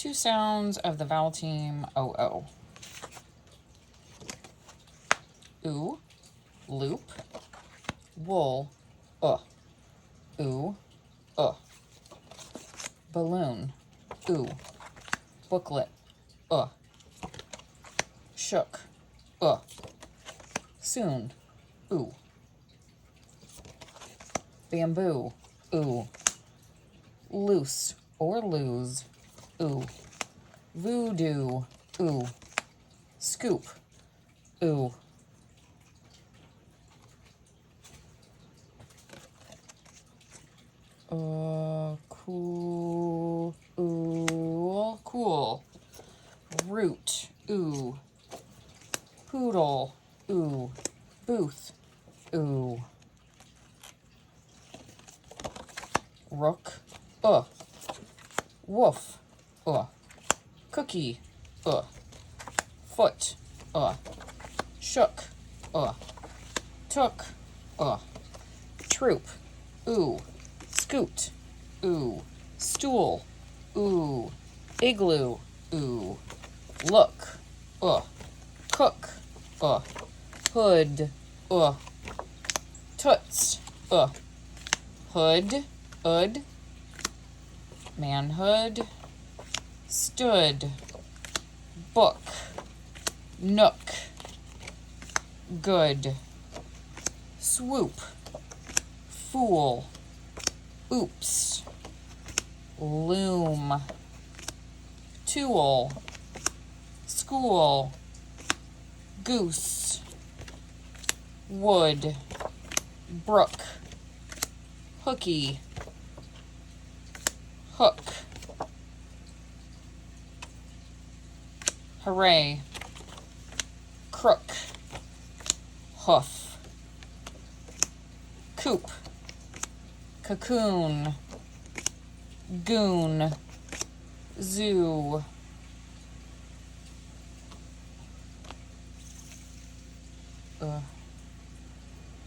Two sounds of the vowel team OO. Oo, loop, wool, oo, balloon, oo, booklet, shook, soon, oo, bamboo, oo, loose or lose, oo, voodoo, oo, scoop, oo, cool, cool, root, ooh, poodle, ooh, booth, ooh, rook, woof, cookie, foot, shook, took, troop, ooh, scoot, ooh, stool, ooh, igloo, ooh, look, cook, hood, toots, hood, ood, manhood, stood, book, nook, good, swoop, fool, oops, loom, tool, school, goose, wood, brook, hooky, hook, hooray, crook, hoof, coop, cocoon, goon, zoo,